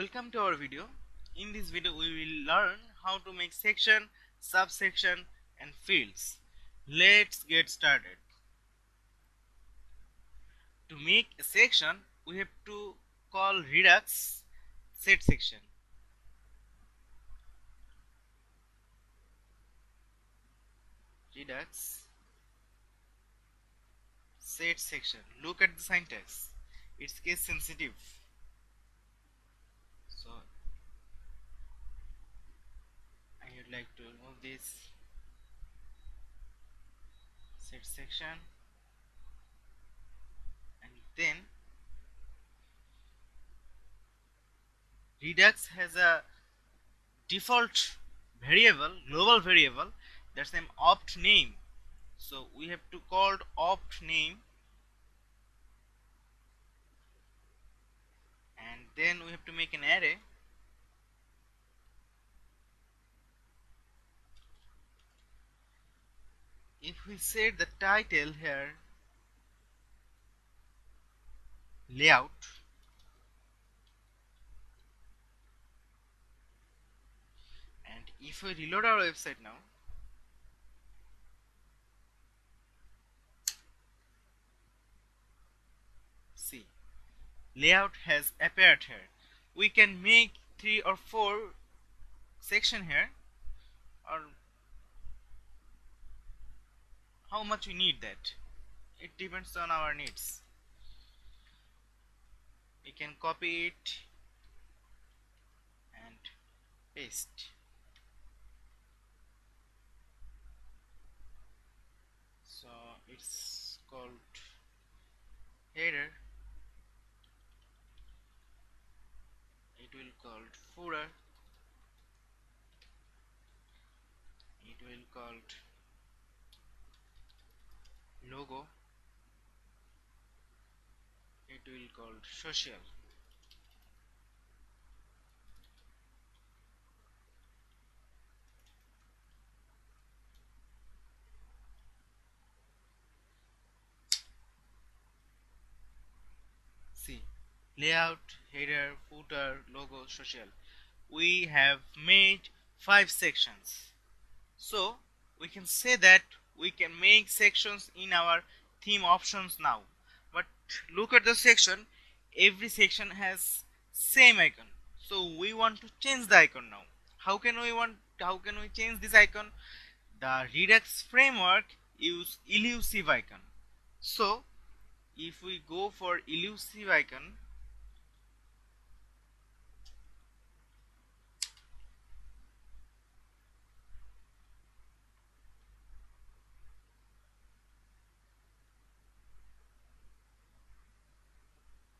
Welcome to our video. In this video we will learn how to make section, subsection and fields. Let's get started. To make a section we have to call Redux set section. Redux set section. Look at the syntax. It's case sensitive. So I would like to remove this set section and then Redux has a default variable, global variable, that's name opt name. So we have to call opt name, and then we have to make an array. If we set the title here layout, and if we reload our website now, see, layout has appeared here. We can make 3 or 4 section here, or how much we need that. It depends on our needs. We can copy it and paste. So it's called header, it will called footer, it will called logo, it will called social. See, layout, header, footer, logo, social. We have made 5 sections. So we can say that we can make sections in our theme options now. But look at the section, every section has same icon. So we want to change the icon now. How can we change this icon? The Redux framework use elusive icon. So if we go for elusive icon,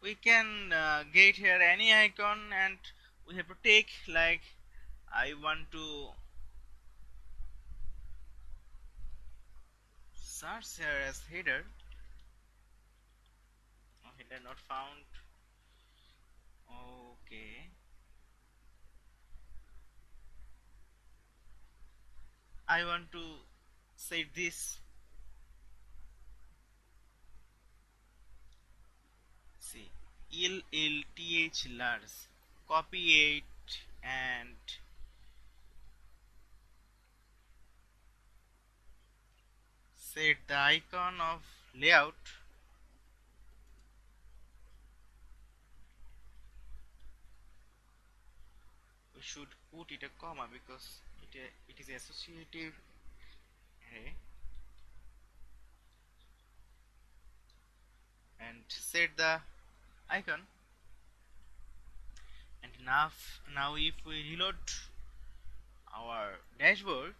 we can get here any icon, and we have to take, like, I want to search here as header. Oh, header not found. Okay, I want to say this. See, LLTH large, copy it and set the icon of layout. We should put it a comma because it is associative array, and set the icon. And now if we reload our dashboard,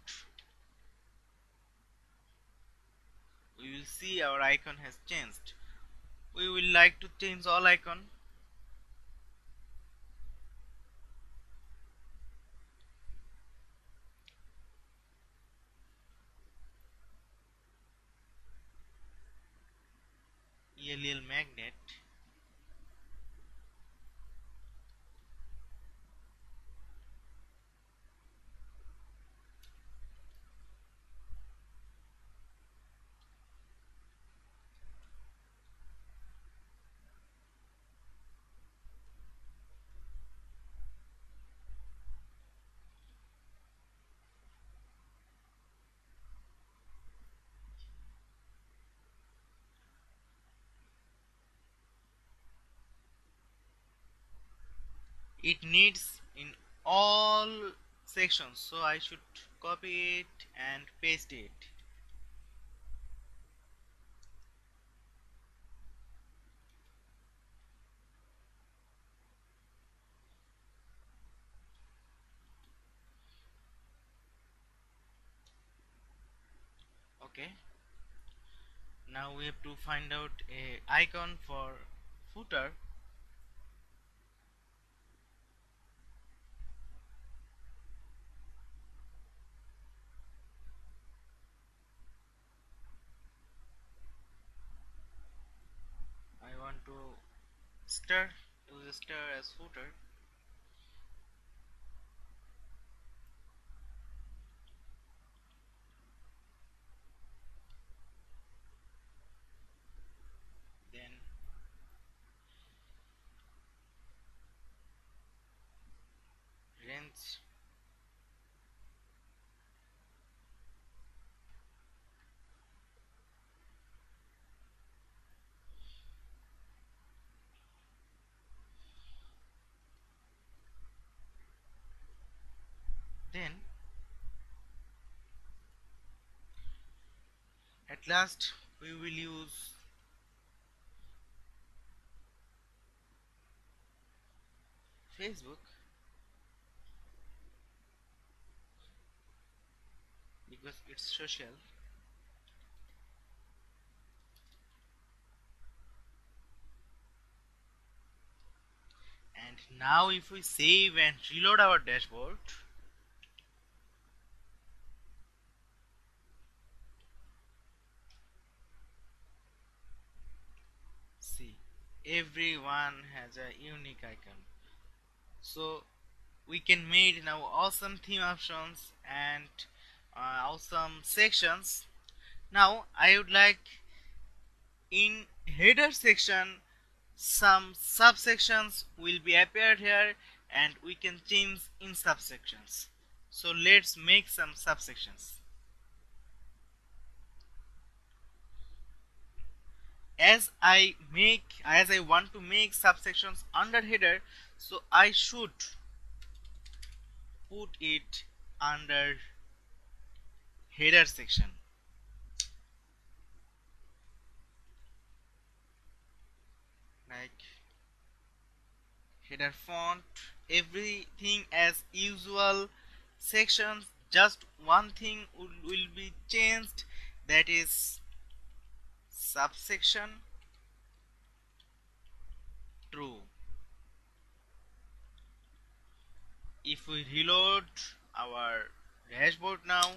we will see our icon has changed. We will like to change all icon. ELL magnet, it needs in all sections, so I should copy it and paste it. Okay, now we have to find out a icon for footer. I want to stir use a stir as footer. Then range, then at last we will use Facebook because it's social. And now if we save and reload our dashboard, see, everyone has a unique icon. So we can make now awesome theme options and awesome sections. Now I would like in header section some subsections will be appeared here and we can change in subsections. So let's make some subsections. As I want to make subsections under header, so I should put it under header section, like header font, everything as usual. Sections, just one thing will be changed, that is subsection true. If we reload our dashboard now,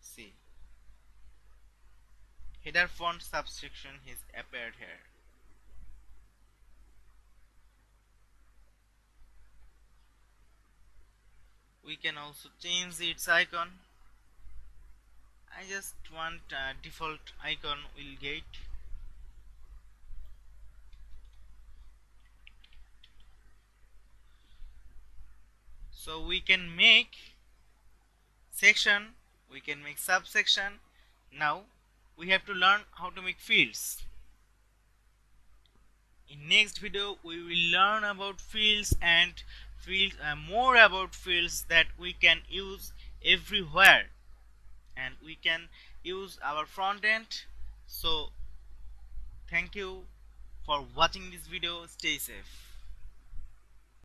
see, header font subsection has appeared here. We can also change its icon. I just want default icon will get. So we can make section, we can make subsection. Now we have to learn how to make fields. In next video we will learn about fields and more about fields that we can use everywhere and we can use our front end. So thank you for watching this video. Stay safe.